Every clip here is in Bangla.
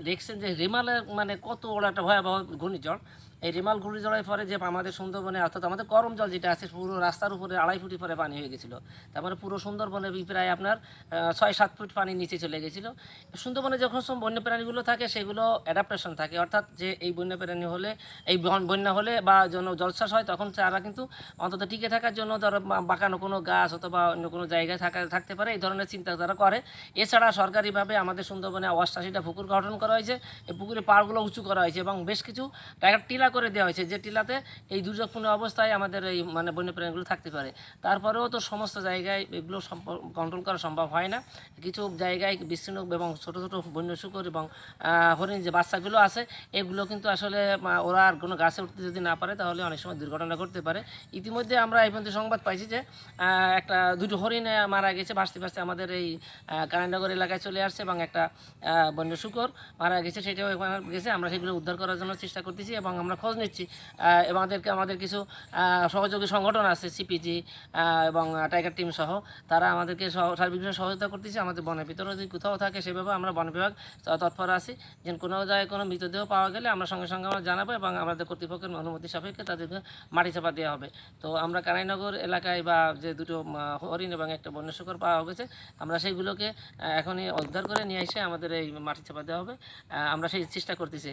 দেখছেন যে রেমালের মানে কত বড় একটা ভয়াবহ ঘূর্ণিঝড়। এই রেমাল ঘূর্ণিঝড়ের পরে যে আমাদের সুন্দরবনে অর্থাৎ আমাদের করম জল যেটা আছে পুরো রাস্তার উপরে 2.5 ফুট পরে পানি হয়ে গেছিলো। তারপরে পুরো সুন্দরবনে প্রায় আপনার 6-7 ফুট পানি নিচে চলে গেছিলো। সুন্দরবনে যখন সব বন্যপ্রাণীগুলো থাকে সেগুলো অ্যাডাপ্টেশন থাকে, অর্থাৎ যে এই বন্যপ্রাণী হলে এই বন্যা হলে বা জলোচ্ছ্বাস হয় তখন তারা কিন্তু অন্তত টিকে থাকার জন্য ধরো বাঁকানো কোনো গাছ অথবা অন্য কোনো জায়গায় থাকতে পারে, এই ধরনের চিন্তা তারা করে। এছাড়া সরকারিভাবে আমাদের সুন্দরবনে 88টা পুকুর গঠন করা হয়েছে। এই পুকুরের পাড়গুলো উঁচু করা হয়েছে এবং বেশ কিছু জায়গায় টিলা করে দেওয়া হয়েছে, যে টিলাতে এই দুর্যোগপূর্ণ অবস্থায় আমাদের এই মানে বন্যপ্রাণীগুলো থাকতে পারে। তারপরেও তো সমস্ত জায়গায় এগুলো কন্ট্রোল করা সম্ভব হয় না। কিছু জায়গায় বিচ্ছিন্ন এবং ছোটো ছোটো বন্য শূকর এবং হরিণ যে বাচ্চাগুলো আছে এগুলো কিন্তু আসলে ওরা আর কোনো গাছে উঠতে যদি না পারে তাহলে অনেক সময় দুর্ঘটনা ঘটতে পারে। ইতিমধ্যে আমরা এই পর্যন্ত সংবাদ পাইছি যে দুটো হরিণ মারা গেছে, ভাসতে ভাসতে আমাদের এই কানাইনগর এলাকায় চলে আসছে এবং একটা বন্য শূকর মারা গেছে, সেটাও গেছে। আমরা সেগুলো উদ্ধার করার জন্য চেষ্টা করতেছি এবং আমরা খোঁজ নিচ্ছি এবং আমাদের কিছু সহযোগী সংগঠন আছে, সিপিজি এবং টাইগার টিম সহ, তারা আমাদেরকে সার্বিকভাবে সহযোগিতা করতেছে। আমাদের বনের ভিতরে যদি কোথাও থাকে সেভাবে আমরা বন বিভাগ তৎপর আছি, যে কোনো জায়গায় কোনো মৃতদেহ পাওয়া গেলে আমরা সঙ্গে সঙ্গে আমরা জানাবো এবং আমাদের কর্তৃপক্ষের অনুমতি সাপেক্ষে তাদেরকে মাটি চাপা দেওয়া হবে। তো আমরা কানাইনগর এলাকায় বা যে দুটো হরিণ এবং একটা বন্য শূকর পাওয়া গেছে, আমরা সেইগুলোকে এখনই উদ্ধার করে নিয়ে এসে আমাদের এই মাটি চাপা দেওয়া হবে। আমরা সেই চেষ্টা করতেছি।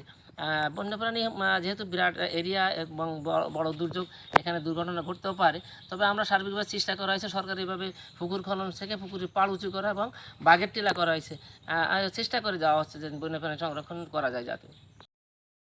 বন্যপ্রাণী যেহেতু বিরাট এরিয়া এবং বড় দুর্যোগ, এখানে দুর্ঘটনা ঘটতেও পারে, তবে আমরা সার্বিকভাবে চেষ্টা করা হয়েছে সরকারিভাবে পুকুর খনন থেকে পুকুরের পাড় উঁচু করা এবং বাঘের টিলা করা হয়েছে। চেষ্টা করে যাওয়া হচ্ছে যে বন্যপ্রাণী সংরক্ষণ করা যায় যাতে।